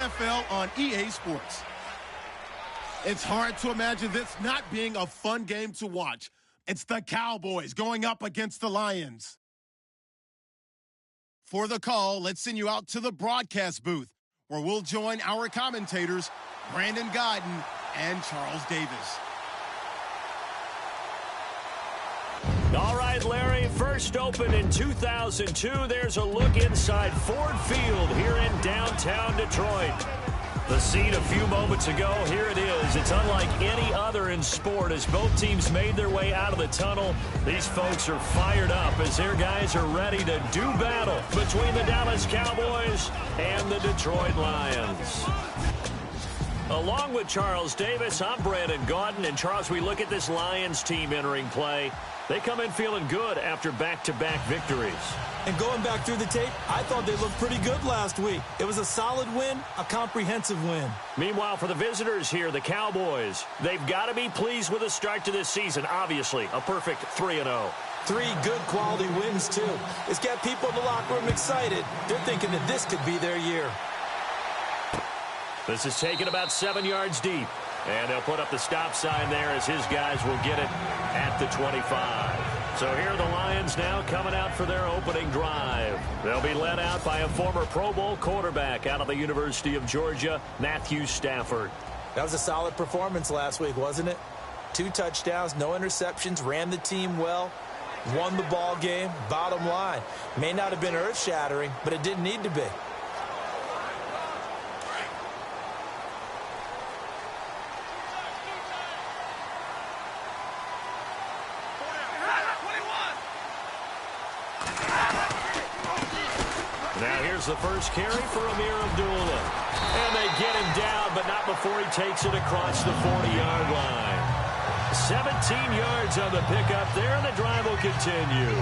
NFL on EA Sports. It's hard to imagine this not being a fun game to watch. It's the Cowboys going up against the Lions. For the call, let's send you out to the broadcast booth, where we'll join our commentators, Brandon Godden and Charles Davis. All right, Larry, first opened in 2002. There's a look inside Ford Field here in downtown Detroit. The scene a few moments ago, here it is. It's unlike any other in sport as both teams made their way out of the tunnel. These folks are fired up as their guys are ready to do battle between the Dallas Cowboys and the Detroit Lions. Along with Charles Davis, I'm Brandon Gaudin. And Charles, we look at this Lions team entering play. They come in feeling good after back-to-back victories. And going back through the tape, I thought they looked pretty good last week. It was a solid win, a comprehensive win. Meanwhile, for the visitors here, the Cowboys, they've got to be pleased with the start to this season. Obviously, a perfect 3-0. 3 good quality wins, too. It's got people in the locker room excited. They're thinking that this could be their year. This is taken about 7 yards deep. And they'll put up the stop sign there as his guys will get it at the 25. So here are the Lions now coming out for their opening drive. They'll be led out by a former Pro Bowl quarterback out of the University of Georgia, Matthew Stafford. That was a solid performance last week, wasn't it? 2 touchdowns, no interceptions, ran the team well, won the ball game. Bottom line, may not have been earth-shattering, but it didn't need to be. The first carry for Amir Abdullah. And they get him down, but not before he takes it across the 40-yard line. 17 yards on the pickup there, and the drive will continue.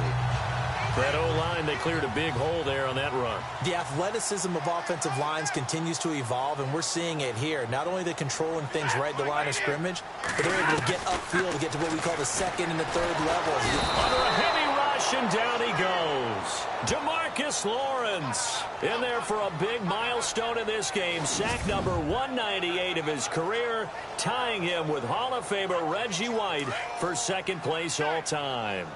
That O-line, they cleared a big hole there on that run. The athleticism of offensive lines continues to evolve, and we're seeing it here. Not only are they controlling things right at the line of scrimmage, but they're able to get upfield to get to what we call the second and the third levels. Under a heavy rush, and down he goes. DeMarcus Lawrence in there for a big milestone in this game. Sack number 198 of his career, tying him with Hall of Famer Reggie White for second place all time.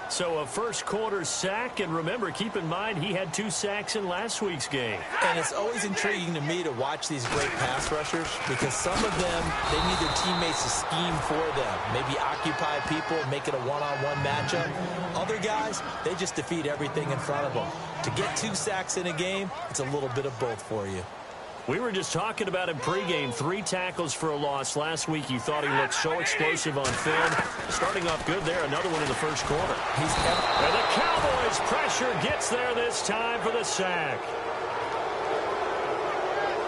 So a first quarter sack, and remember, keep in mind, he had 2 sacks in last week's game. And it's always intriguing to me to watch these great pass rushers because some of them, they need their teammates to scheme for them. Maybe occupy people, make it a one-on-one matchup. Other guys, they just defeat everything in front of them. To get 2 sacks in a game, it's a little bit of both for you. We were just talking about him pregame. 3 tackles for a loss. Last week, you thought he looked so explosive on film. Starting off good there. Another one in the first quarter. And the Cowboys' pressure gets there this time for the sack.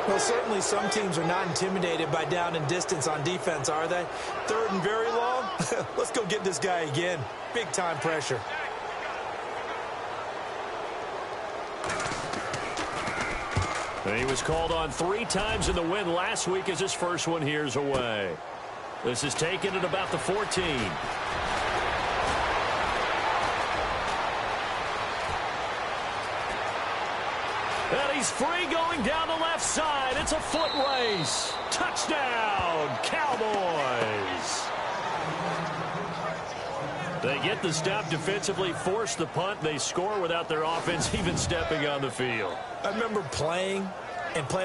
Well, certainly some teams are not intimidated by down and distance on defense, are they? 3rd and very long? Let's go get this guy again. Big-time pressure. And he was called on 3 times in the win last week as his first one here's away. This is taken at about the 14. And he's free going down the left side. It's a foot race. Touchdown, Cowboys. They get the stop defensively, force the punt. They score without their offense even stepping on the field. I remember playing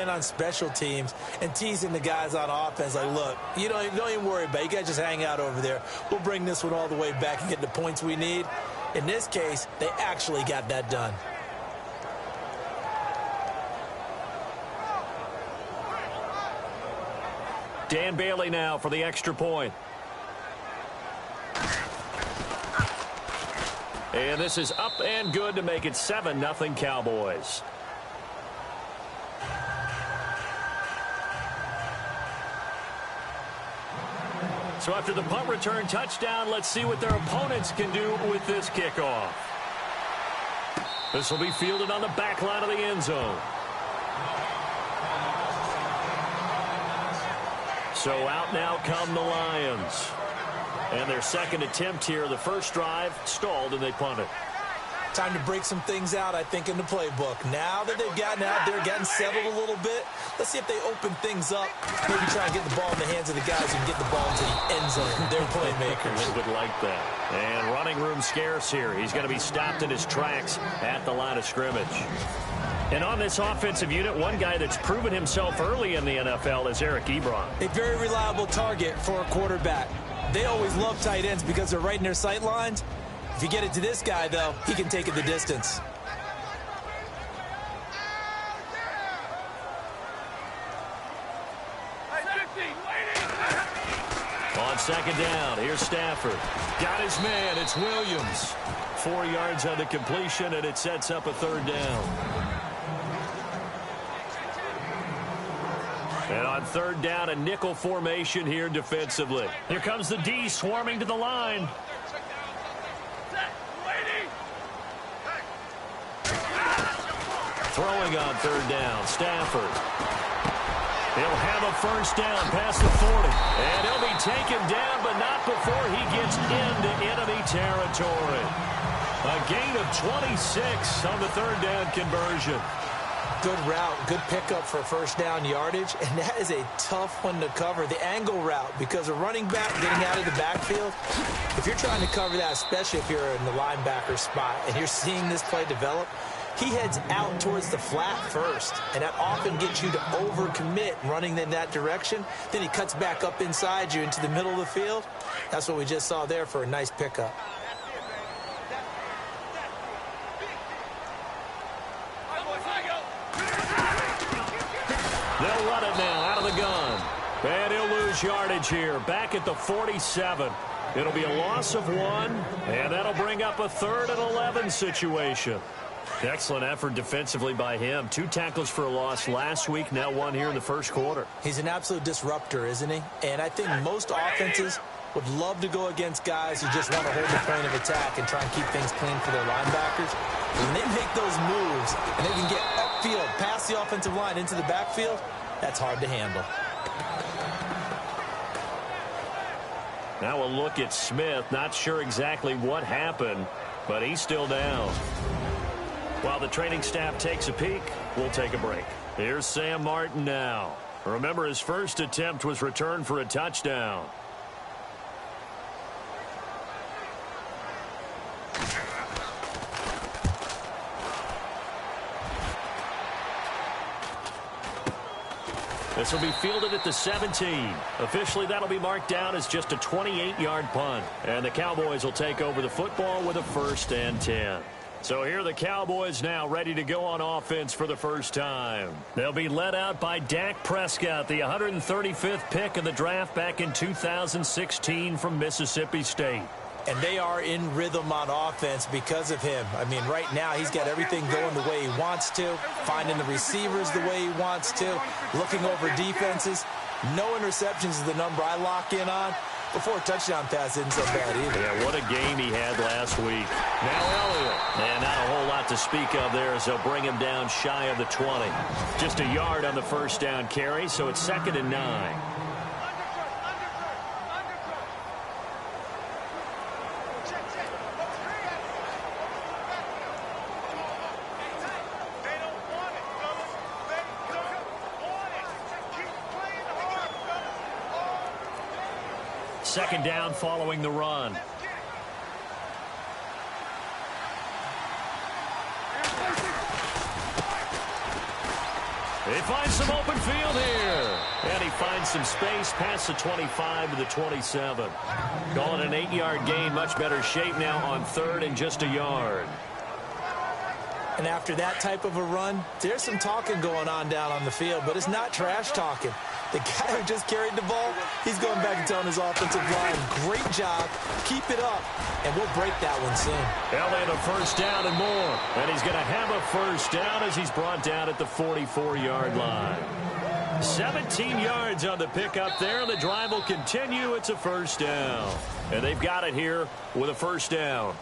on special teams and teasing the guys on offense like, look, you don't even worry about it. You guys just hang out over there. We'll bring this one all the way back and get the points we need. In this case, they actually got that done. Dan Bailey now for the extra point. And this is up and good to make it 7-0 Cowboys. So after the punt return touchdown, let's see what their opponents can do with this kickoff. This will be fielded on the back line of the end zone. So out now come the Lions. And their second attempt here, the first drive, stalled and they punted. Time to break some things out, I think, in the playbook. Now that they've gotten out there, gotten settled a little bit, let's see if they open things up. Maybe try and get the ball in the hands of the guys who can get the ball into the end zone. They're playmakers. They would like that. And running room scarce here. He's going to be stopped in his tracks at the line of scrimmage. And on this offensive unit, one guy that's proven himself early in the NFL is Eric Ebron. A very reliable target for a quarterback. They always love tight ends because they're right in their sight lines. If you get it to this guy, though, he can take it the distance. On second down, here's Stafford. Got his man, it's Williams. 4 yards on the completion, and it sets up a third down. And on third down, a nickel formation here defensively. Here comes the D swarming to the line. Throwing on third down, Stafford. He'll have a first down past the 40. And he'll be taken down, but not before he gets into enemy territory. A gain of 26 on the third down conversion. Good route, good pickup for first down yardage, and that is a tough one to cover, the angle route, because a running back getting out of the backfield, if you're trying to cover that, especially if you're in the linebacker spot and you're seeing this play develop, he heads out towards the flat first, and that often gets you to overcommit running in that direction. Then he cuts back up inside you into the middle of the field. That's what we just saw there for a nice pickup. They'll run it now out of the gun. And he'll lose yardage here. Back at the 47. It'll be a loss of 1. And that'll bring up a 3rd and 11 situation. Excellent effort defensively by him. 2 tackles for a loss last week. Now 1 here in the first quarter. He's an absolute disruptor, isn't he? And I think most offenses would love to go against guys who just want to hold the point of attack and try and keep things clean for their linebackers. When they make those moves and they can get upfield, past the offensive line into the backfield, that's hard to handle. Now a look at Smith. Not sure exactly what happened, but he's still down. While the training staff takes a peek, we'll take a break. Here's Sam Martin now. Remember, his first attempt was returned for a touchdown. This will be fielded at the 17. Officially, that'll be marked down as just a 28-yard punt. And the Cowboys will take over the football with a 1st and 10. So here are the Cowboys now ready to go on offense for the first time. They'll be led out by Dak Prescott, the 135th pick in the draft back in 2016 from Mississippi State. And they are in rhythm on offense because of him. I mean, right now he's got everything going the way he wants to, finding the receivers the way he wants to, looking over defenses. No interceptions is the number I lock in on. Before a touchdown pass isn't so bad either. Yeah, what a game he had last week. Now Elliott. And not a whole lot to speak of there as they'll bring him down shy of the 20. Just a yard on the first down carry, so it's 2nd and 9. Second down following the run. He finds some open field here. And he finds some space past the 25 to the 27. Calling an 8-yard gain. Much better shape now on 3rd and just a yard. And after that type of a run, there's some talking going on down on the field, but it's not trash talking. The guy who just carried the ball, he's going back and telling his offensive line, great job, keep it up, and we'll break that one soon. Elliott a first down and more. And he's going to have a first down as he's brought down at the 44-yard line. 17 yards on the pickup there, and the drive will continue. It's a first down. And they've got it here with a first down.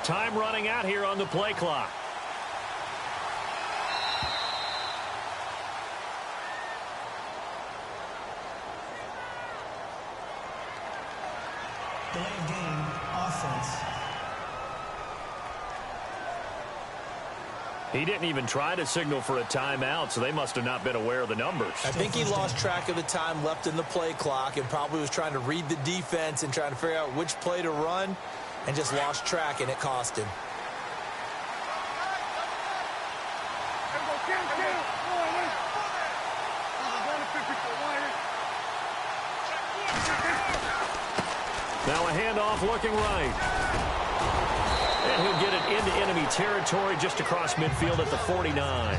time running out here on the play clock. Delayed game, offense. He didn't even try to signal for a timeout, so they must have not been aware of the numbers. I think he lost track of the time left in the play clock and probably was trying to read the defense and trying to figure out which play to run and just lost track, and it cost him. Now a handoff looking right. And he'll get it into enemy territory just across midfield at the 49.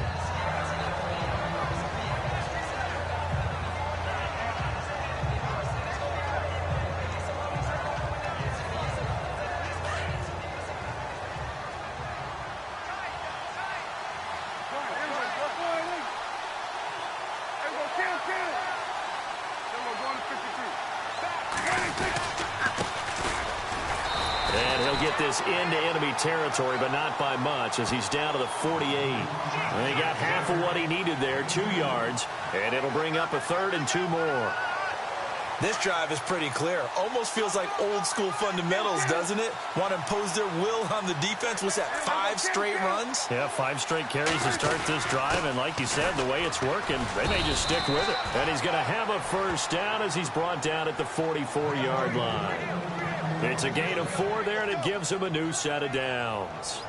And he'll get this into enemy territory, but not by much, as he's down to the 48. And he got half of what he needed there, 2 yards, and it'll bring up a 3rd and 2 more. This drive is pretty clear. Almost feels like old school fundamentals, doesn't it? Want to impose their will on the defense. What's that, 5 straight runs? Yeah, 5 straight carries to start this drive, and like you said, the way it's working, they may just stick with it. And he's going to have a first down as he's brought down at the 44-yard line. It's a gain of 4 there, and it gives him a new set of downs.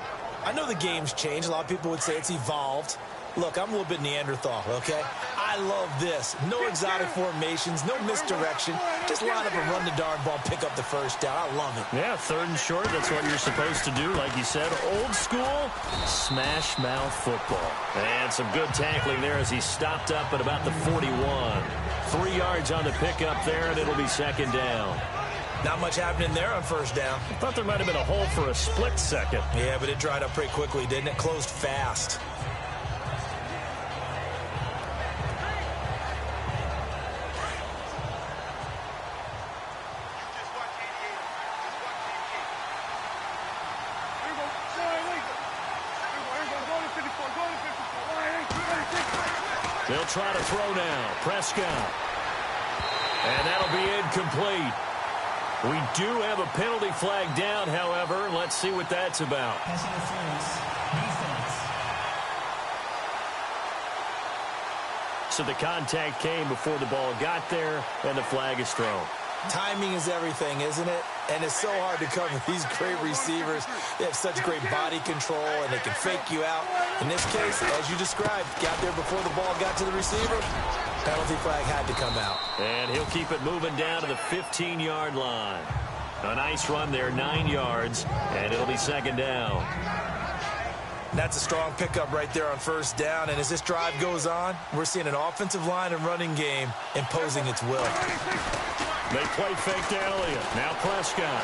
I know the game's changed. A lot of people would say it's evolved. Look, I'm a little bit Neanderthal, okay? I love this. No exotic formations, no misdirection. Just line up and run the darn ball, pick up the first down. I love it. Yeah, 3rd and short, that's what you're supposed to do. Like you said, old school, smash mouth football. And some good tackling there as he stopped up at about the 41. 3 yards on the pickup there, and it'll be 2nd down. Not much happening there on first down. I thought there might have been a hole for a split second. Yeah, but it dried up pretty quickly, didn't it? Closed fast. They'll try to throw now. Prescott. And that'll be incomplete. We do have a penalty flag down, however. Let's see what that's about. Pass interference, defense. So the contact came before the ball got there, and the flag is thrown. Timing is everything, isn't it? And it's so hard to cover these great receivers. They have such great body control, and they can fake you out. In this case, as you described, got there before the ball got to the receiver. Penalty flag had to come out. And he'll keep it moving down to the 15-yard line. A nice run there, 9 yards, and it'll be 2nd down. That's a strong pickup right there on first down. And as this drive goes on, we're seeing an offensive line and running game imposing its will. They play fake to Elliott. Now Prescott.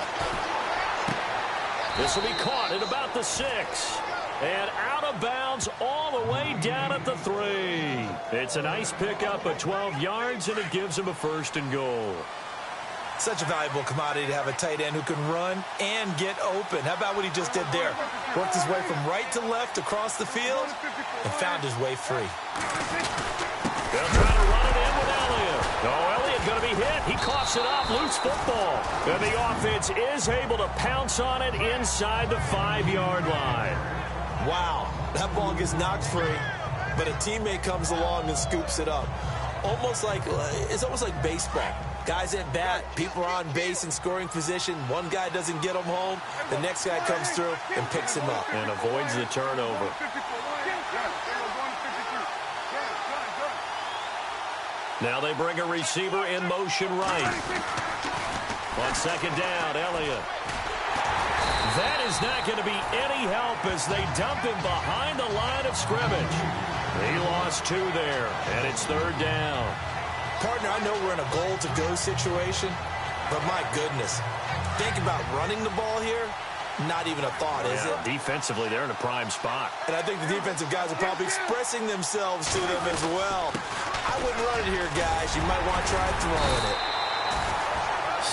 This will be caught at about the 6. And out of bounds all the way down at the 3. It's a nice pickup at 12 yards, and it gives him a 1st and goal. Such a valuable commodity to have a tight end who can run and get open. How about what he just did there? Worked his way from right to left across the field and found his way free. They'll try to run it in with Elliott. Oh, Elliott going to be hit. He coughs it up. Loose football. And the offense is able to pounce on it inside the 5-yard line. Wow, that ball gets knocked free, but a teammate comes along and scoops it up. It's almost like baseball. Guys at bat, people are on base in scoring position. One guy doesn't get him home. The next guy comes through and picks him up. And avoids the turnover. Now they bring a receiver in motion right. On 2nd down, Elliott. That is not going to be any help as they dump him behind the line of scrimmage. He lost 2 there, and it's 3rd down. Partner, I know we're in a goal-to-go situation, but my goodness, think about running the ball here. Not even a thought, is it? Defensively, they're in a prime spot. And I think the defensive guys are probably expressing themselves to them as well. I wouldn't run it here, guys. You might want to try throwing it.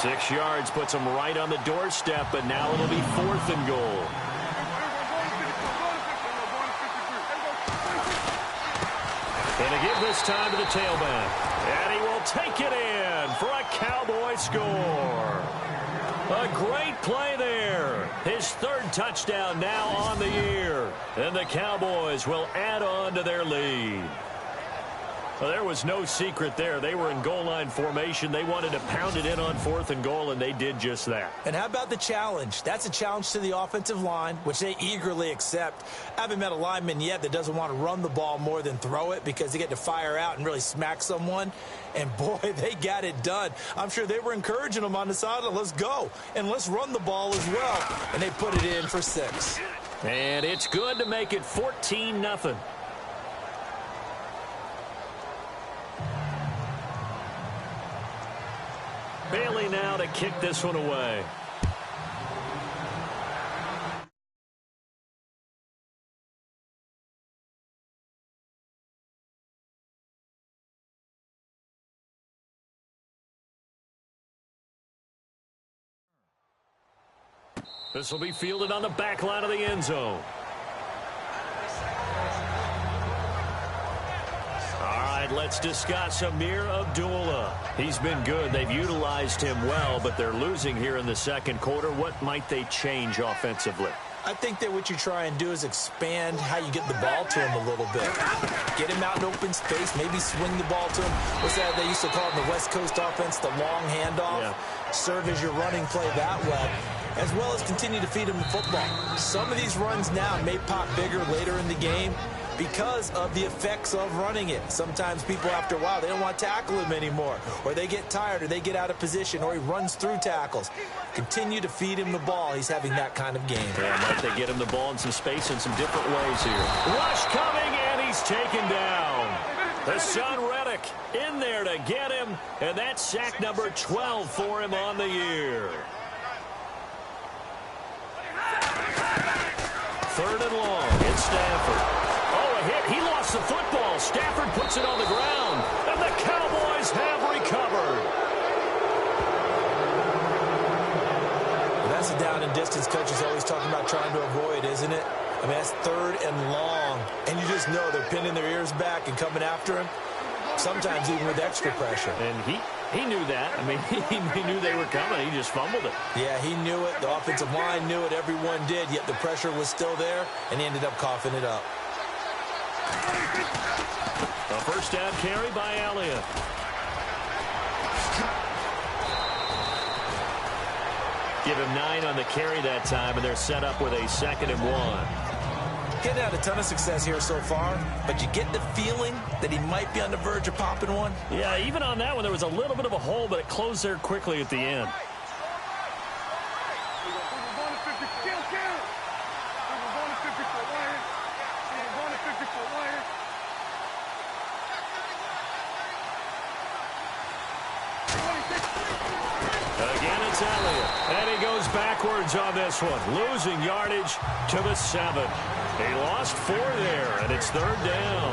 6 yards puts them right on the doorstep, but now it'll be 4th and goal. this time to the tailback. And he will take it in for a Cowboy score. A great play there. His third touchdown now on the year. And the Cowboys will add on to their lead. Well, there was no secret there. They were in goal line formation. They wanted to pound it in on 4th and goal, and they did just that. And how about the challenge? That's a challenge to the offensive line, which they eagerly accept. I haven't met a lineman yet that doesn't want to run the ball more than throw it because they get to fire out and really smack someone. And, boy, they got it done. I'm sure they were encouraging them on the sideline. Let's go, and let's run the ball as well. And they put it in for 6. And it's good to make it 14-0. Bailey now to kick this one away. This will be fielded on the back line of the end zone. Let's discuss Amir Abdullah. He's been good. They've utilized him well, but they're losing here in the second quarter. What might they change offensively? I think that what you try and do is expand how you get the ball to him a little bit. Get him out in open space, maybe swing the ball to him. What's that they used to call it in the West Coast offense, the long handoff? Yeah. Serve as your running play that way, as well as continue to feed him the football. Some of these runs now may pop bigger later in the game because of the effects of running it. Sometimes people, after a while, they don't want to tackle him anymore, or they get tired, or they get out of position, or he runs through tackles. Continue to feed him the ball. He's having that kind of game. Yeah, might they get him the ball in some space in some different ways here. Rush coming, and he's taken down. The son Reddick in there to get him, and that's sack number 12 for him on the year. 3rd and long. It's Stafford. Hit. He lost the football. Stafford puts it on the ground, and the Cowboys have recovered. Well, that's a down and distance coach is always talking about trying to avoid, isn't it? I mean, that's 3rd and long, and you just know they're pinning their ears back and coming after him, sometimes even with extra pressure. And he knew that. I mean, he knew they were coming. He just fumbled it. Yeah, he knew it. The offensive line knew it. Everyone did, yet the pressure was still there, and he ended up coughing it up. A first down carry by Elliott. Give him 9 on the carry that time, and they're set up with a 2nd and 1. Getting out a ton of success here so far, but you get the feeling that he might be on the verge of popping one. Yeah, even on that one, there was a little bit of a hole, but it closed there quickly at the end. Elliott, and he goes backwards on this one, losing yardage to the 7. He lost 4 there, and it's 3rd down.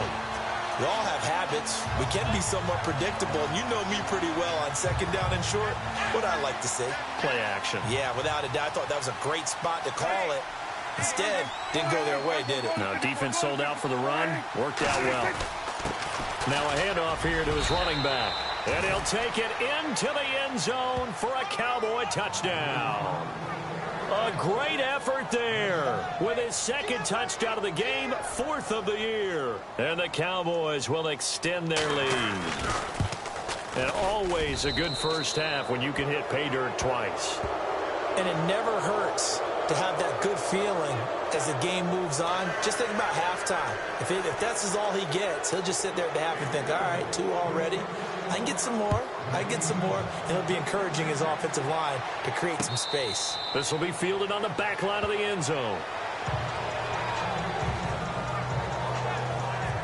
We all have habits. We can be somewhat predictable, and you know me pretty well on 2nd down and short. What I like to see. Play action. Yeah, without a doubt. I thought that was a great spot to call it. Instead, didn't go their way, did it? No, defense sold out for the run. Worked out well. Now a handoff here to his running back. And he'll take it into the end zone for a Cowboy touchdown. A great effort there with his 2nd touchdown of the game, 4th of the year. And the Cowboys will extend their lead. And always a good first half when you can hit pay dirt twice. And it never hurts to have that good feeling as the game moves on. Just think about halftime. If that's all he gets, he'll just sit there at the half and think, all right, 2 already. I can get some more. I can get some more. And he'll be encouraging his offensive line to create some space. This will be fielded on the back line of the end zone.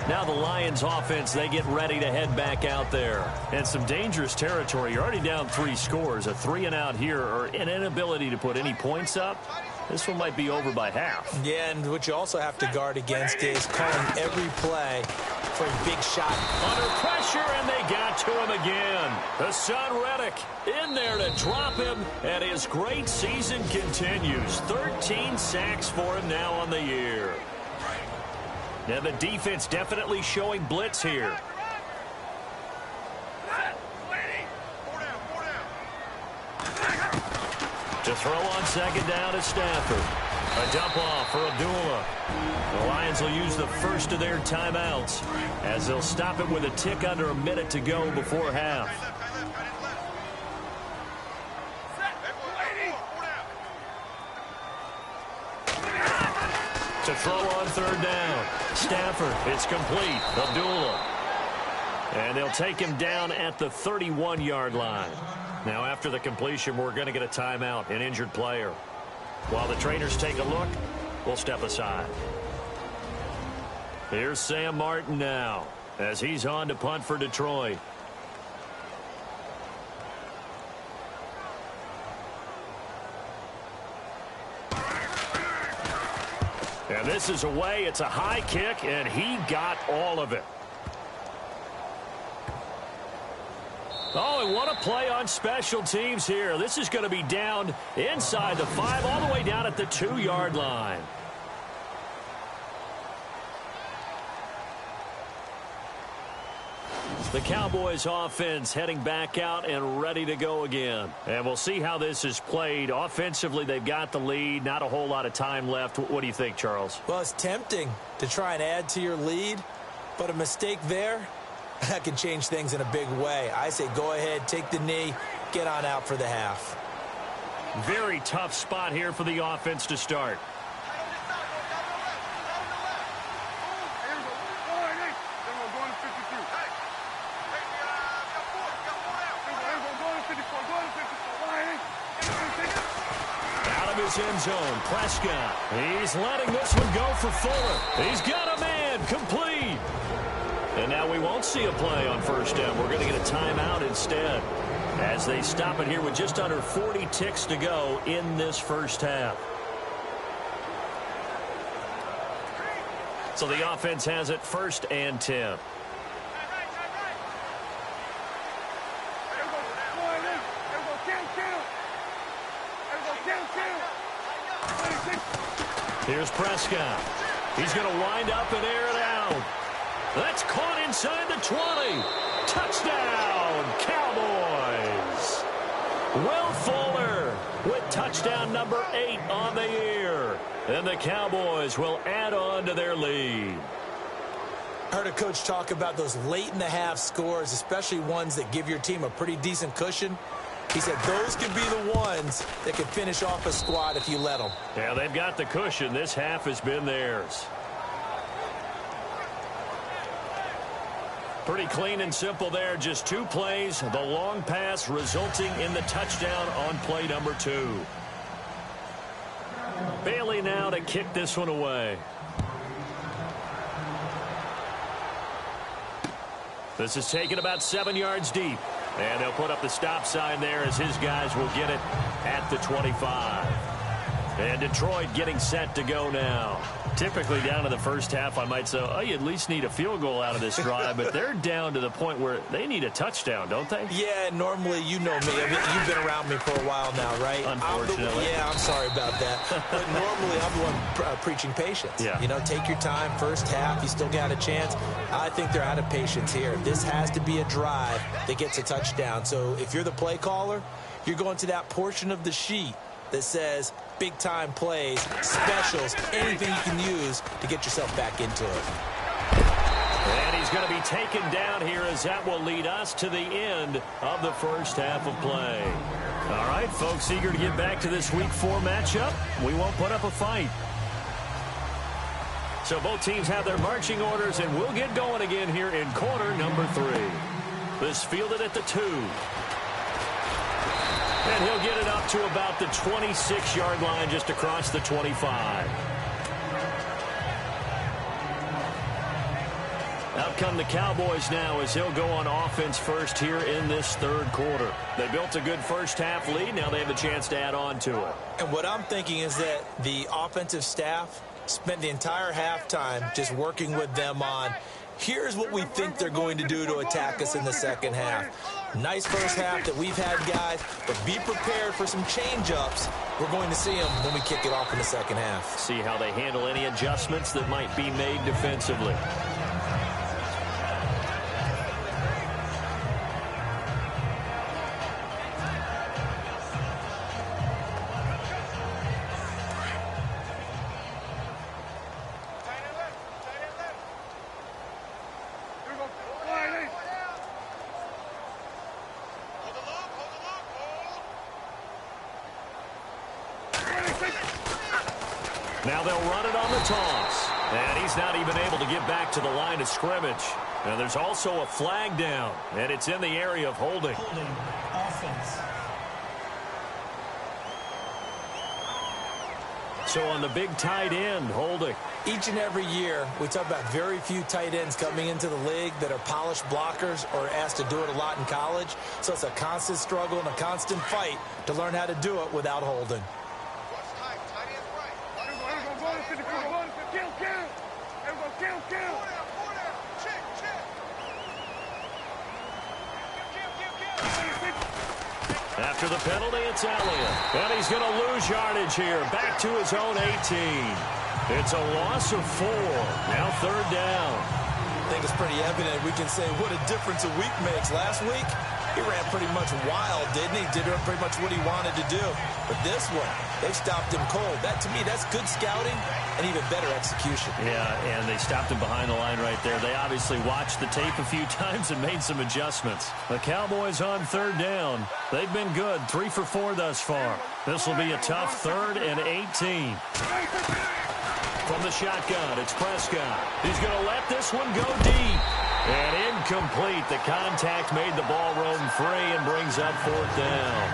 Now the Lions offense, they get ready to head back out there. And some dangerous territory. You're already down 3 scores. A 3-and-out here, or an inability to put any points up. This one might be over by half. Yeah, and what you also have to guard against is calling every play for a big shot. Under pressure, and they got to him again. The son Reddick in there to drop him, and his great season continues. 13 sacks for him now on the year. Now the defense definitely showing blitz here. To throw on second down is Stafford. A dump off for Abdullah. The Lions will use the first of their timeouts as they'll stop it with a tick under a minute to go before half. To throw on third down. Stafford, it's complete. Abdullah. And they'll take him down at the 31-yard line. Now, after the completion, we're going to get a timeout, an injured player. While the trainers take a look, we'll step aside. Here's Sam Martin now as he's on to punt for Detroit. And this is away. It's a high kick, and he got all of it. Oh, and what a play on special teams here. This is going to be down inside the 5, all the way down at the 2-yard line. The Cowboys offense heading back out and ready to go again. And we'll see how this is played. Offensively, they've got the lead. Not a whole lot of time left. What do you think, Charles? Well, it's tempting to try and add to your lead, but a mistake there, that can change things in a big way. I say go ahead, take the knee, get on out for the half. Very tough spot here for the offense to start. Out of his end zone, Prescott. He's letting this one go for Fuller. He's got a man, complete. And now we won't see a play on first down. We're going to get a timeout instead as they stop it here with just under 40 ticks to go in this first half. So the offense has it 1st and 10. Here's Prescott. He's going to wind up and air it out. That's caught inside the 20. Touchdown, Cowboys. Will Fuller with touchdown number 8 on the year. And the Cowboys will add on to their lead. I heard a coach talk about those late-in-the-half scores, especially ones that give your team a pretty decent cushion. He said those could be the ones that could finish off a squad if you let them. Yeah, they've got the cushion. This half has been theirs. Pretty clean and simple there. Just 2 plays. The long pass resulting in the touchdown on play number 2. Bailey now to kick this one away. This is taken about 7 yards deep. And they'll put up the stop sign there as his guys will get it at the 25. And Detroit getting set to go now. Typically down to the first half, I might say, oh, you at least need a field goal out of this drive. But they're down to the point where they need a touchdown, don't they? Yeah, normally, you know me. I mean, you've been around me for a while now, right? Unfortunately. I'm sorry about that. But normally, I'm the one preaching patience. Yeah. You know, take your time. First half, you still got a chance. I think they're out of patience here. This has to be a drive that gets a touchdown. So if you're the play caller, you're going to that portion of the sheet that says big-time plays, specials, anything you can use to get yourself back into it. And he's going to be taken down here as that will lead us to the end of the first half of play. All right, folks, eager to get back to this Week 4 matchup. We won't put up a fight. So both teams have their marching orders, and we'll get going again here in quarter number 3. This fielded at the 2. And he'll get it up to about the 26-yard line just across the 25. Out come the Cowboys now as they'll go on offense first here in this third quarter. They built a good first half lead. Now they have a chance to add on to it. And what I'm thinking is that the offensive staff spent the entire halftime just working with them on here's what we think they're going to do to attack us in the second half. Nice first half that we've had, guys, but be prepared for some change-ups. We're going to see them when we kick it off in the second half. See how they handle any adjustments that might be made defensively. Now they'll run it on the toss. And he's not even able to get back to the line of scrimmage. And there's also a flag down, and it's in the area of holding. Holding. Offense. So on the big tight end, holding. Each and every year, we talk about very few tight ends coming into the league that are polished blockers or asked to do it a lot in college. So it's a constant struggle and a constant fight to learn how to do it without holding. After the penalty, it's Elliott. And he's going to lose yardage here. Back to his own 18. It's a loss of 4. Now 3rd down. I think it's pretty evident. We can say what a difference a week makes. Last week, he ran pretty much wild, didn't he? Did pretty much what he wanted to do. But this one, they stopped him cold. That, to me, that's good scouting and even better execution. Yeah, and they stopped him behind the line right there. They obviously watched the tape a few times and made some adjustments. The Cowboys on 3rd down. They've been good, 3 for 4 thus far. This will be a tough 3rd and 18. From the shotgun, it's Prescott. He's going to let this one go deep. And incomplete. The contact made the ball roam free and brings up 4th down.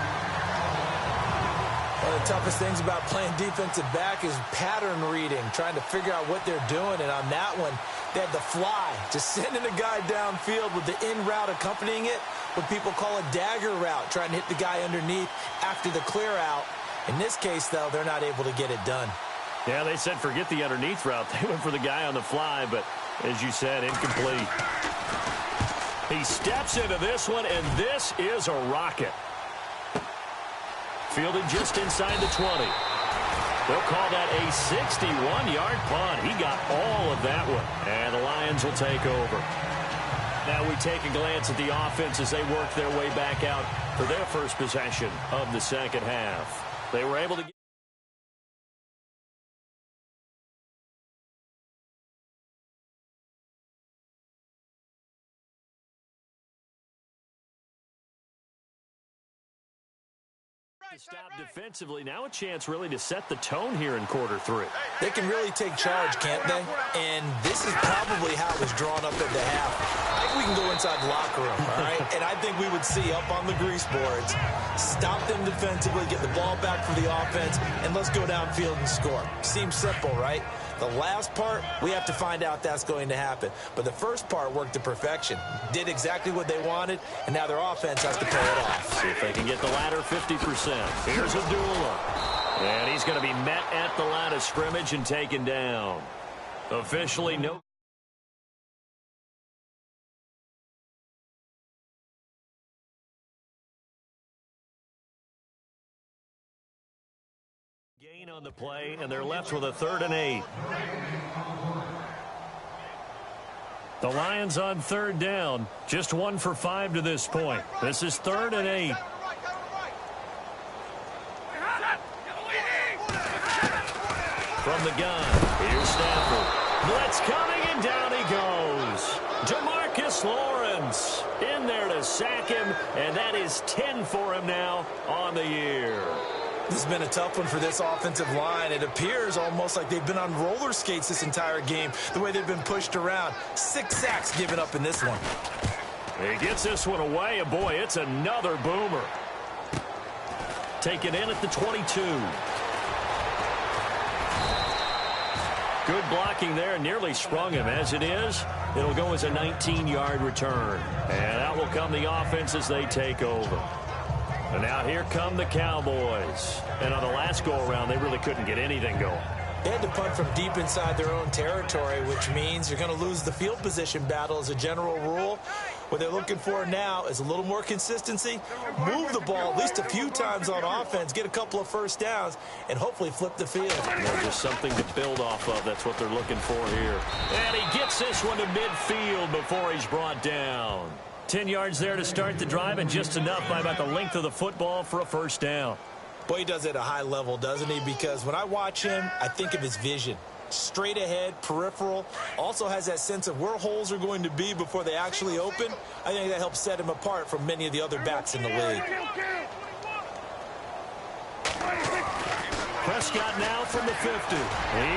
One of the toughest things about playing defensive back is pattern reading, trying to figure out what they're doing. And on that one, they had the fly, just sending a guy downfield with the in route accompanying it, what people call a dagger route, trying to hit the guy underneath after the clear out. In this case, though, they're not able to get it done. Yeah, they said forget the underneath route. They went for the guy on the fly, but as you said, incomplete. He steps into this one, and this is a rocket. Fielded just inside the 20. They'll call that a 61-yard punt. He got all of that one, and the Lions will take over. Now we take a glance at the offense as they work their way back out for their first possession of the second half. They were able to get stop defensively. Now a chance really to set the tone here in quarter 3. They can really take charge, can't they? And this is probably how it was drawn up at the half. I think we can go inside the locker room, all right? And I think we would see up on the grease boards, stop them defensively, get the ball back for the offense, and let's go downfield and score. Seems simple, right? The last part, we have to find out that's going to happen. But the first part worked to perfection. Did exactly what they wanted, and now their offense has to pay it off. See if they can get the latter 50%. Here's Abdullah. And he's going to be met at the line of scrimmage and taken down. Officially no. Gain on the play, and they're left with a 3rd and 8. The Lions on 3rd down, just 1 for 5 to this point. This is 3rd and 8. From the gun, here's Stafford. Blitz coming, and down he goes. Jamarcus Lawrence in there to sack him, and that is 10 for him now on the year. This has been a tough one for this offensive line. It appears almost like they've been on roller skates this entire game, the way they've been pushed around. 6 sacks given up in this one. He gets this one away, and boy, it's another boomer. Taken in at the 22. Good blocking there, nearly sprung him. As it is, it'll go as a 19-yard return. And out will come the offense as they take over. And now here come the Cowboys. And on the last go-around, they really couldn't get anything going. They had to punt from deep inside their own territory, which means you're going to lose the field position battle as a general rule. What they're looking for now is a little more consistency, move the ball at least a few times on offense, get a couple of first downs, and hopefully flip the field. Just something to build off of. That's what they're looking for here. And he gets this one to midfield before he's brought down. 10 yards there to start the drive, and just enough by about the length of the football for a first down. Boy, he does it at a high level, doesn't he? Because when I watch him, I think of his vision. Straight ahead, peripheral, also has that sense of where holes are going to be before they actually open. I think that helps set him apart from many of the other backs in the league. Prescott now from the 50.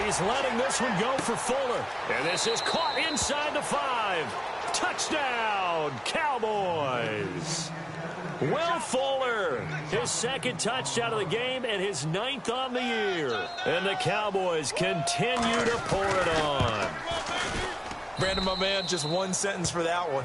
He's letting this one go for Fuller. And this is caught inside the 5. Touchdown, Cowboys. Will Fuller, his second touchdown of the game and his 9th on the year. And the Cowboys continue to pour it on. Brandon, my man, just one sentence for that one.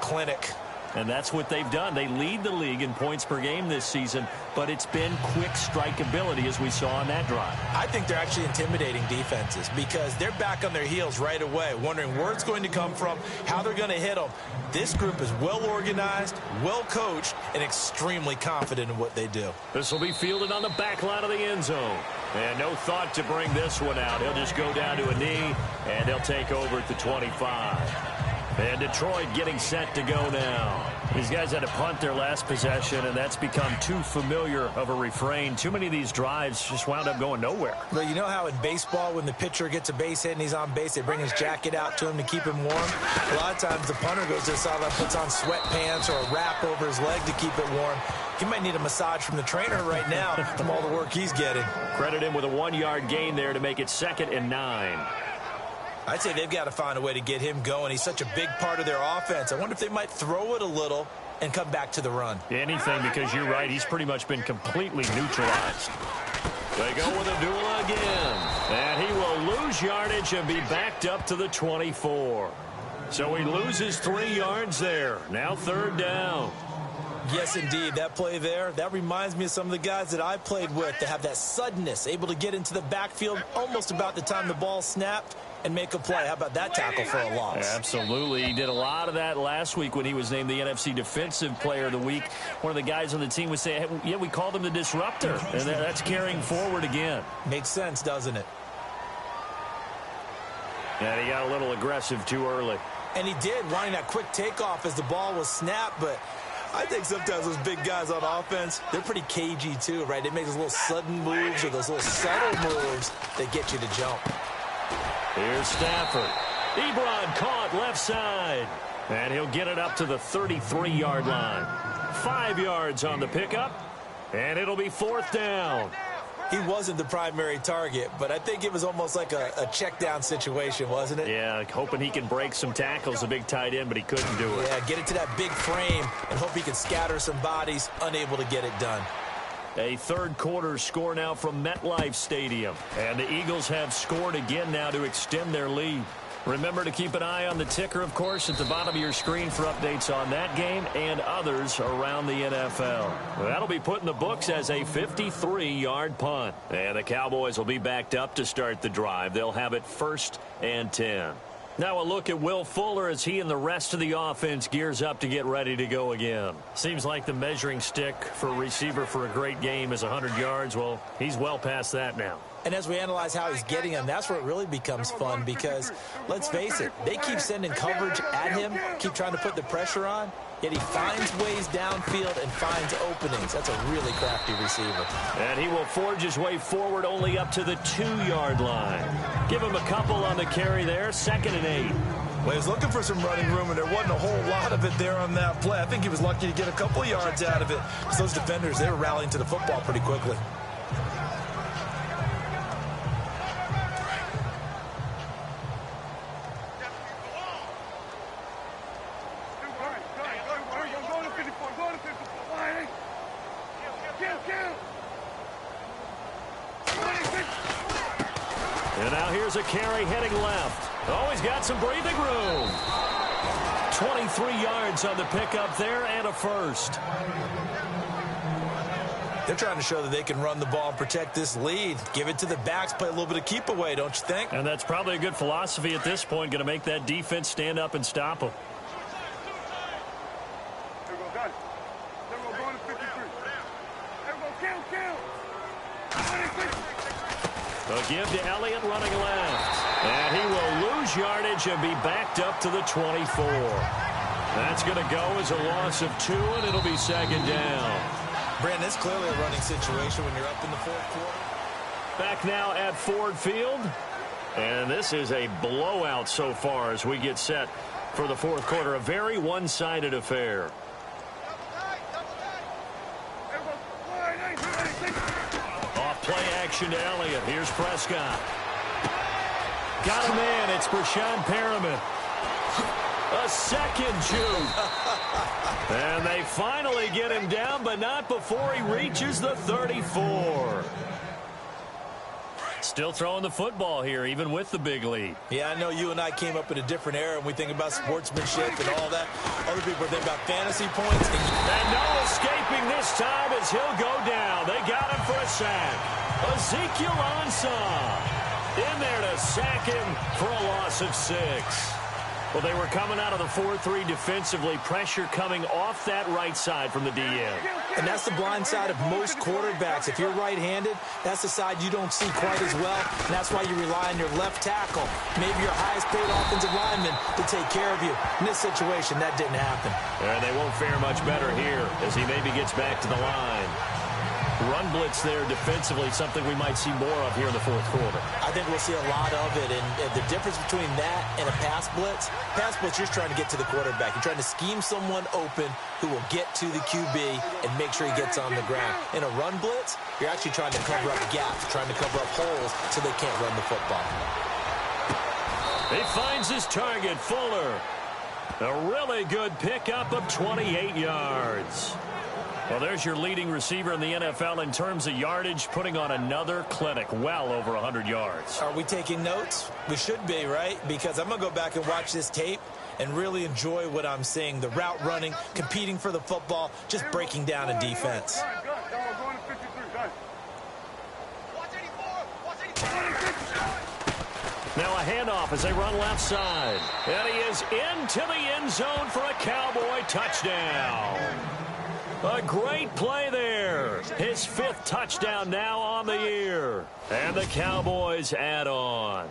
Clinic. And that's what they've done. They lead the league in points per game this season, but it's been quick strike ability as we saw on that drive. I think they're actually intimidating defenses because they're back on their heels right away, wondering where it's going to come from, how they're going to hit them. This group is well organized, well coached, and extremely confident in what they do. This will be fielded on the back line of the end zone. And no thought to bring this one out. He'll just go down to a knee, and he'll take over at the 25. And Detroit getting set to go now. These guys had to punt their last possession, and that's become too familiar of a refrain. Too many of these drives just wound up going nowhere. But you know how in baseball, when the pitcher gets a base hit and he's on base, they bring his jacket out to him to keep him warm? A lot of times the punter goes to the sideline, puts on sweatpants or a wrap over his leg to keep it warm. He might need a massage from the trainer right now from all the work he's getting. Credit him with a 1-yard gain there to make it 2nd and 9. I'd say they've got to find a way to get him going. He's such a big part of their offense. I wonder if they might throw it a little and come back to the run. Anything, because you're right. He's pretty much been completely neutralized. They go with Abdullah again. And he will lose yardage and be backed up to the 24. So he loses 3 yards there. Now 3rd down. Yes, indeed. That play there, that reminds me of some of the guys that I played with that have that suddenness, able to get into the backfield almost about the time the ball snapped and make a play. How about that tackle for a loss? Absolutely. He did a lot of that last week when he was named the NFC Defensive Player of the Week. One of the guys on the team would say, hey, yeah, we called him the disruptor. And that's carrying forward again. Makes sense, doesn't it? And he got a little aggressive too early. And he did, wanting that quick takeoff as the ball was snapped, but I think sometimes those big guys on offense, they're pretty cagey too, right? They make those little sudden moves or those little subtle moves that get you to jump. Here's Stafford. Ebron caught left side. And he'll get it up to the 33-yard line. 5 yards on the pickup. And it'll be 4th down. He wasn't the primary target, but I think it was almost like a check down situation, wasn't it? Yeah, hoping he can break some tackles, a big tight end, but he couldn't do it. Yeah, get it to that big frame and hope he can scatter some bodies, unable to get it done. A 3rd quarter score now from MetLife Stadium. And the Eagles have scored again now to extend their lead. Remember to keep an eye on the ticker, of course, at the bottom of your screen for updates on that game and others around the NFL. That'll be put in the books as a 53-yard punt. And the Cowboys will be backed up to start the drive. They'll have it 1st and 10. Now a look at Will Fuller as he and the rest of the offense gears up to get ready to go again. Seems like the measuring stick for a receiver for a great game is 100 yards. Well, he's well past that now. And as we analyze how he's getting them, that's where it really becomes fun because, let's face it, they keep sending coverage at him, keep trying to put the pressure on, yet he finds ways downfield and finds openings. That's a really crafty receiver. And he will forge his way forward only up to the 2-yard line. Give him a couple on the carry there, 2nd and 8. Well, he was looking for some running room, and there wasn't a whole lot of it there on that play. I think he was lucky to get a couple yards out of it. Because those defenders, they were rallying to the football pretty quickly. And now here's a carry heading left. Oh, he's got some breathing room. 23 yards on the pickup there and a 1st. They're trying to show that they can run the ball and protect this lead. Give it to the backs, play a little bit of keep away, don't you think? And that's probably a good philosophy at this point, going to make that defense stand up and stop them. They'll give to Elliott running left. And he will lose yardage and be backed up to the 24. That's going to go as a loss of 2, and it'll be 2nd down. Brandon, it's clearly a running situation when you're up in the 4th quarter. Back now at Ford Field. And this is a blowout so far as we get set for the 4th quarter. A very one-sided affair. Off play action motion to Elliott. Here's Prescott. Got him in. It's Brashad Perriman. A second juke. And they finally get him down, but not before he reaches the 34. Still throwing the football here, even with the big lead. Yeah, I know you and I came up in a different era, and we think about sportsmanship and all that. Other people think about fantasy points. And no escaping this time as he'll go down. They got him for a sack. Ezekiel Ansah in there to sack him for a loss of 6. Well, they were coming out of the 4-3 defensively. Pressure coming off that right side from the DM. And that's the blind side of most quarterbacks. If you're right-handed, that's the side you don't see quite as well. And that's why you rely on your left tackle, maybe your highest-paid offensive lineman, to take care of you. In this situation, that didn't happen. And they won't fare much better here as he maybe gets back to the line. Run blitz there defensively, something we might see more of here in the fourth quarter. I think we'll see a lot of it, and the difference between that and a pass blitz, you're trying to get to the quarterback. You're trying to scheme someone open who will get to the QB and make sure he gets on the ground. In a run blitz, you're actually trying to cover up gaps, trying to cover up holes so they can't run the football. He finds his target, Fuller. A really good pickup of 28 yards. Well, there's your leading receiver in the NFL in terms of yardage, putting on another clinic, well over 100 yards. Are we taking notes? We should be, right? Because I'm going to go back and watch this tape and really enjoy what I'm seeing. The route running, competing for the football, just breaking down a defense. Now a handoff as they run left side. And he is into the end zone for a Cowboy touchdown. A great play there. His 5th touchdown now on the year. And the Cowboys add on.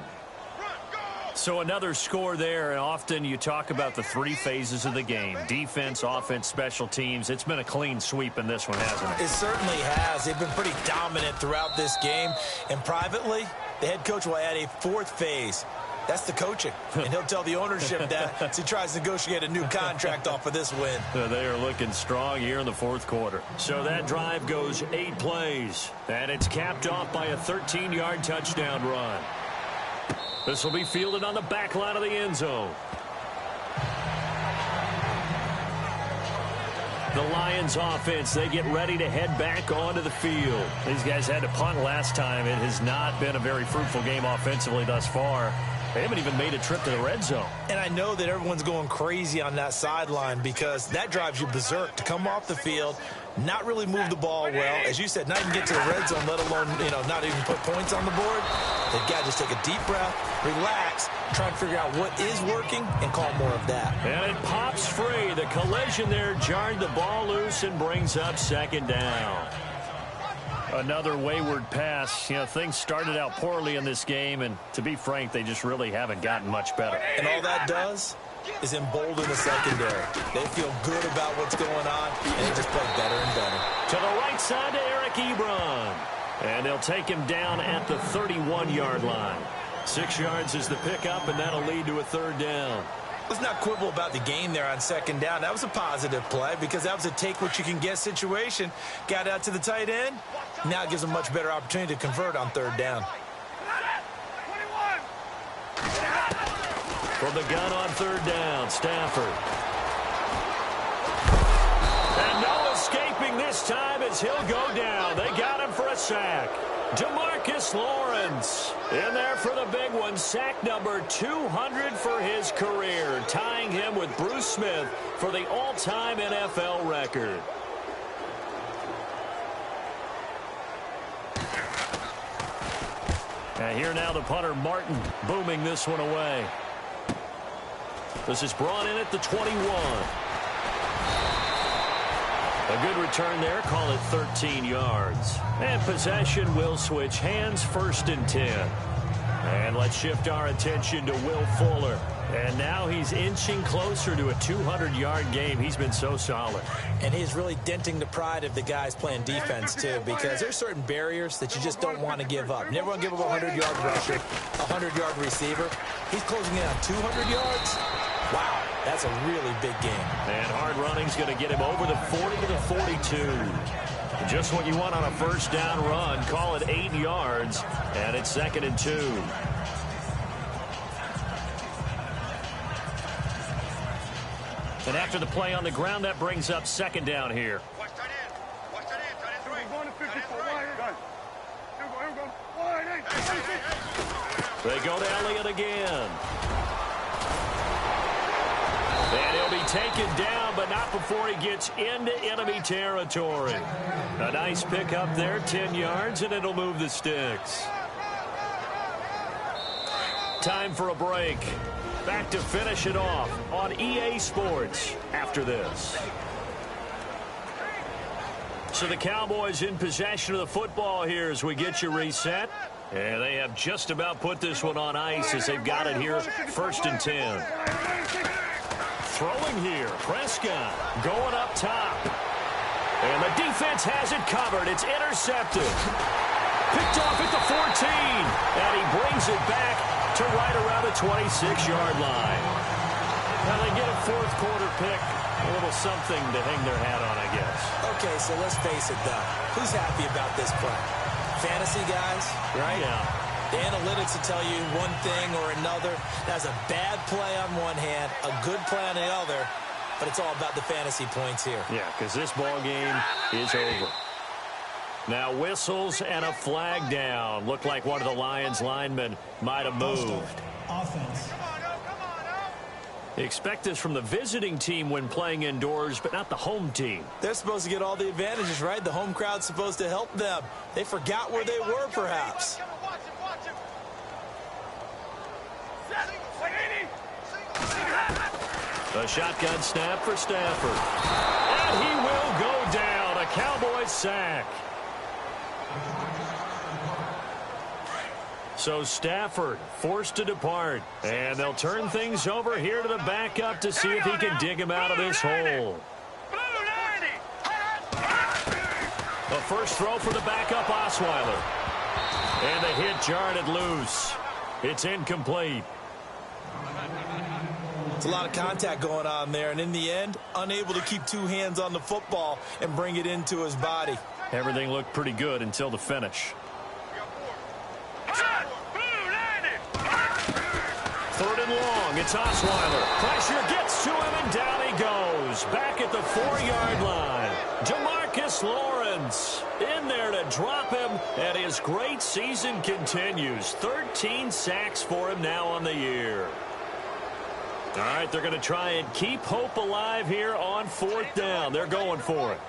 So another score there, and often you talk about the 3 phases of the game. Defense, offense, special teams. It's been a clean sweep in this one, hasn't it? It certainly has. They've been pretty dominant throughout this game. And privately, the head coach will add a 4th phase. That's the coaching. And he'll tell the ownership that as he tries to negotiate a new contract off of this win. They are looking strong here in the fourth quarter. So that drive goes 8 plays. And it's capped off by a 13-yard touchdown run. This will be fielded on the back line of the end zone. The Lions offense, they get ready to head back onto the field. These guys had to punt last time. It has not been a very fruitful game offensively thus far. They haven't even made a trip to the red zone. And I know that everyone's going crazy on that sideline because that drives you berserk to come off the field, not really move the ball well. As you said, not even get to the red zone, let alone, not even put points on the board. They've got to just take a deep breath, relax, try and figure out what is working and call more of that. And it pops free. The collision there jarred the ball loose and brings up 2nd down. Another wayward pass. Things started out poorly in this game, and to be frank, they just really haven't gotten much better. And all that does is embolden the secondary. They feel good about what's going on, and they just play better and better. To the right side to Eric Ebron. And they'll take him down at the 31-yard line. 6 yards is the pickup, and that'll lead to a 3rd down. Let's not quibble about the gain there on 2nd down. That was a positive play because that was a take-what-you-can-get situation. Got out to the tight end. Now it gives them a much better opportunity to convert on 3rd down. From the gun on 3rd down, Stafford. And no escaping this time as he'll go down. They got him for a sack. DeMarcus Lawrence in there for the big one. Sack number 200 for his career, tying him with Bruce Smith for the all-time NFL record. And here now the punter, Martin, booming this one away. This is brought in at the 21. A good return there, call it 13 yards. And possession will switch hands, 1st and 10. And let's shift our attention to Will Fuller. And now he's inching closer to a 200-yard game. He's been so solid. And he's really denting the pride of the guys playing defense, too, because there's certain barriers that you just don't want to give up. You never want to give up a 100-yard rusher, a 100-yard receiver. He's closing in on 200 yards. Wow. That's a really big game. And hard running's going to get him over the 40 to the 42. Just what you want on a first down run. Call it 8 yards, and it's 2nd and 2. And after the play on the ground, that brings up 2nd down here. They go to Elliott again. And he'll be taken down, but not before he gets into enemy territory. A nice pickup there, 10 yards, and it'll move the sticks. Time for a break. Back to finish it off on EA Sports after this. So the Cowboys in possession of the football here as we get you reset. And they have just about put this one on ice as they've got it here, 1st and 10. Throwing here, Prescott going up top. And the defense has it covered. It's intercepted. Picked off at the 14. And he brings it back to right around the 26-yard line. Now they get a 4th quarter pick. A little something to hang their hat on, I guess. Okay, so let's face it, though. Who's happy about this play? Fantasy guys, right? Yeah. The analytics will tell you one thing or another. That's a bad play on one hand, a good play on the other, but it's all about the fantasy points here. Yeah, because this ball game is over. Now whistles and a flag down. Looked like one of the Lions linemen might have moved. Offense. Expect this from the visiting team when playing indoors, but not the home team. They're supposed to get all the advantages, right? The home crowd's supposed to help them. They forgot where they were, perhaps. A shotgun snap for Stafford. And he will go down. A Cowboys sack. So Stafford forced to depart. And they'll turn things over here to the backup to see if he can dig him out of this hole. The first throw for the backup, Osweiler. And the hit jarred it loose. It's incomplete. It's a lot of contact going on there, and in the end, unable to keep 2 hands on the football and bring it into his body. Everything looked pretty good until the finish. 3rd and long. It's Osweiler. Pressure gets to him, and down he goes. Back at the 4-yard line. Demarcus Lawrence in there to drop him, and his great season continues. 13 sacks for him now on the year. All right, they're going to try and keep hope alive here on 4th down. They're going for it.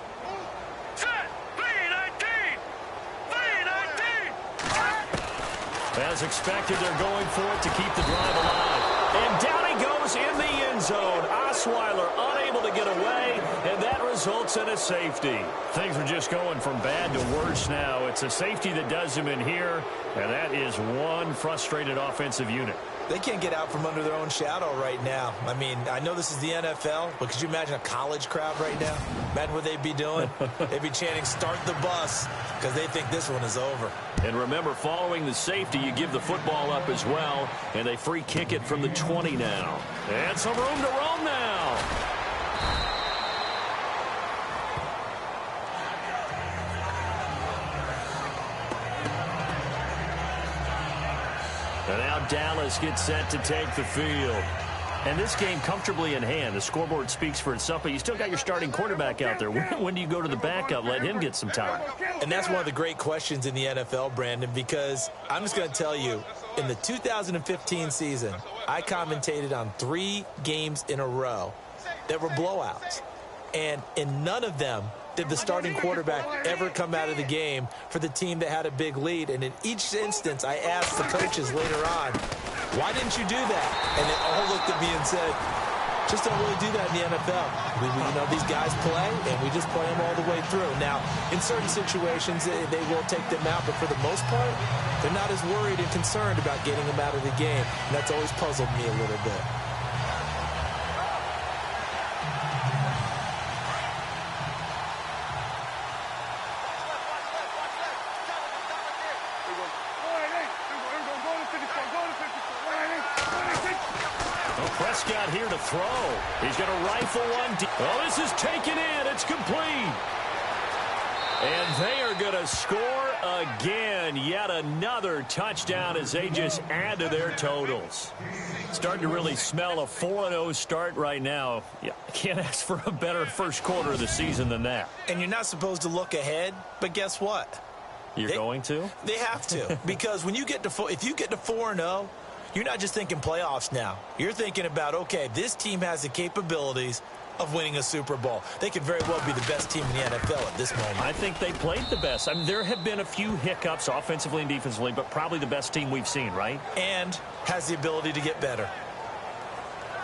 As expected, they're going for it to keep the drive alive. And down he goes in the end zone. Osweiler unable to get away, and that results in a safety. Things are just going from bad to worse now. It's a safety that does him in here, and that is one frustrated offensive unit. They can't get out from under their own shadow right now. I mean, I know this is the NFL, but could you imagine a college crowd right now? Imagine what they'd be doing. They'd be chanting, "Start the bus," because they think this one is over. And remember, following the safety, you give the football up as well, and they free kick it from the 20 now. And some room to roam now. And now Dallas gets set to take the field. And this game comfortably in hand. The scoreboard speaks for itself, but you still got your starting quarterback out there. When do you go to the backup? Let him get some time. And that's one of the great questions in the NFL, Brandon, because I'm just going to tell you, in the 2015 season, I commentated on 3 games in a row that were blowouts. And in none of them did the starting quarterback ever come out of the game for the team that had a big lead. And in each instance, I asked the coaches later on, why didn't you do that? And they all looked at me and said, just don't really do that in the NFL. You know, these guys play, and we just play them all the way through. Now, in certain situations, they will take them out, but for the most part, they're not as worried and concerned about getting them out of the game. And that's always puzzled me a little bit. Prescott here to throw. He's going to rifle one. Oh, this is taken in. It's complete. And they are going to score again. Yet another touchdown as they just add to their totals. Starting to really smell a 4-0 start right now. Yeah, can't ask for a better first quarter of the season than that. And you're not supposed to look ahead, but guess what? You're going to? They have to. Because when you get to if you get to 4-0, you're not just thinking playoffs now. You're thinking about, okay, this team has the capabilities of winning a Super Bowl. They could very well be the best team in the NFL at this moment. I think they played the best. I mean, there have been a few hiccups offensively and defensively, but probably the best team we've seen, right? And has the ability to get better.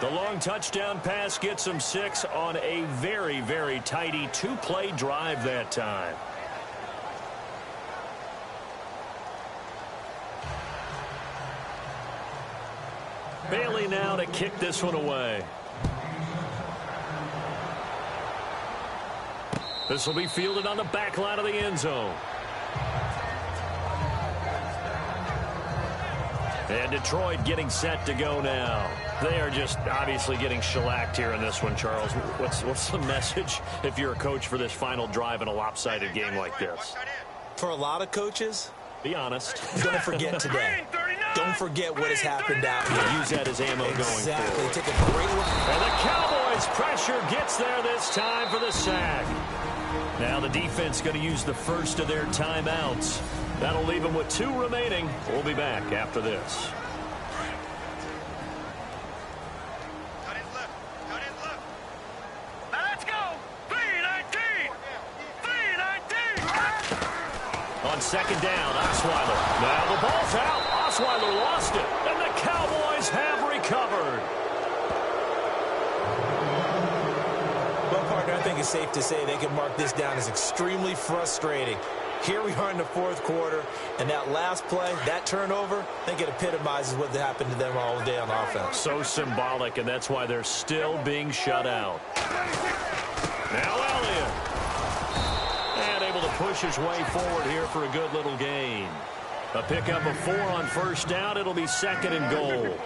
The long touchdown pass gets them 6 on a very, very tidy 2-play drive that time. Bailey now to kick this one away. This will be fielded on the back line of the end zone. And Detroit getting set to go now. They are just obviously getting shellacked here in this one, Charles. What's the message if you're a coach for this final drive in a lopsided game like this? For a lot of coaches, be honest. Don't forget today. Don't forget what has happened out here. Use that as ammo going forward. Exactly. Take a great look. And the Cowboys pressure gets there this time for the sack. Now the defense going to use the first of their timeouts. That'll leave them with 2 remaining. We'll be back after this. Cut it left. Cut it left. Now let's go. 3-19. 3-19. On second down, Osweiler. Now the ball's out. Osweiler lost it. And the Cowboys have recovered. Well, partner, I think it's safe to say they can mark this down as extremely frustrating. Here we are in the fourth quarter, and that last play, that turnover, I think it epitomizes what happened to them all day on offense. So symbolic, and that's why they're still being shut out. Now Elliott. And able to push his way forward here for a good little gain. A pickup of 4 on first down. It'll be 2nd and goal.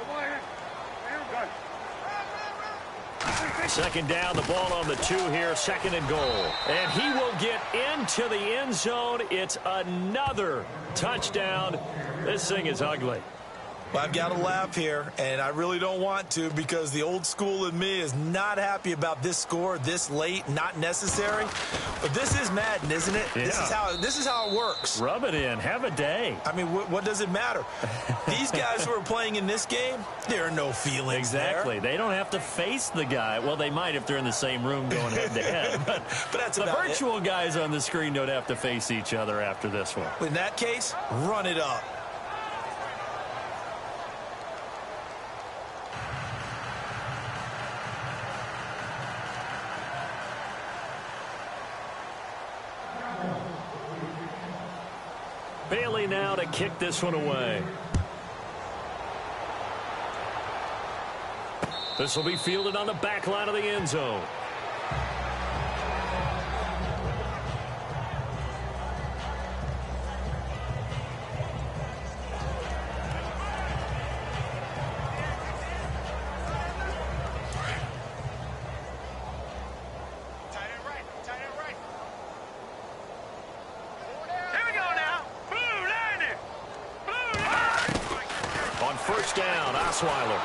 Second down, the ball on the 2 here, 2nd and goal. And he will get into the end zone. It's another touchdown. This thing is ugly. Well, I've got to laugh here, and I really don't want to because the old school in me is not happy about this score this late, not necessary. But this is Madden, isn't it? Yeah. This is how it works. Rub it in. Have a day. I mean, what does it matter? These guys who are playing in this game, there are no feelings Exactly. there. They don't have to face the guy. Well, they might if they're in the same room going head-to-head. But that's the about virtual guys on the screen don't have to face each other after this one. In that case, run it up. Bailey now to kick this one away. This will be fielded on the back line of the end zone. First down, Osweiler.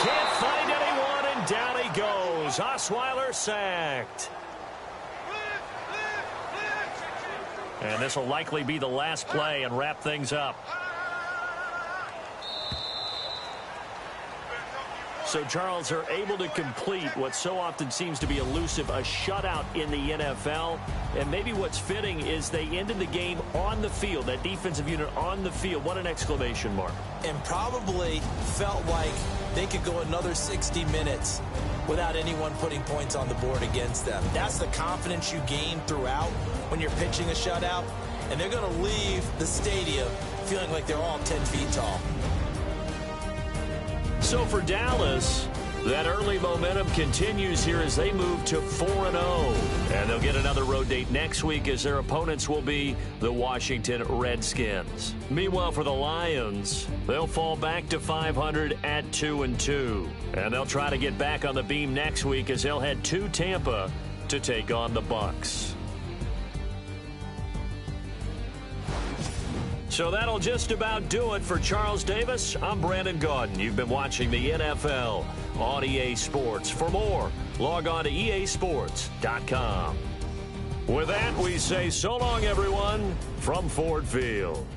Can't find anyone, and down he goes. Osweiler sacked. And this will likely be the last play and wrap things up. So, Charles, are able to complete what so often seems to be elusive, a shutout in the NFL. And maybe what's fitting is they ended the game on the field, that defensive unit on the field. What an exclamation mark. And probably felt like they could go another 60 minutes without anyone putting points on the board against them. That's the confidence you gain throughout when you're pitching a shutout. And they're going to leave the stadium feeling like they're all 10 feet tall. So for Dallas, That early momentum continues here as they move to 4-0. And they'll get another road date next week as their opponents will be the Washington Redskins. Meanwhile, for the Lions, they'll fall back to 500 at 2-2. And they'll try to get back on the beam next week as they'll head to Tampa to take on the Bucs. So that'll just about do it for Charles Davis. I'm Brandon Gaudin. You've been watching the NFL on EA Sports. For more, log on to easports.com. With that, we say so long, everyone, from Ford Field.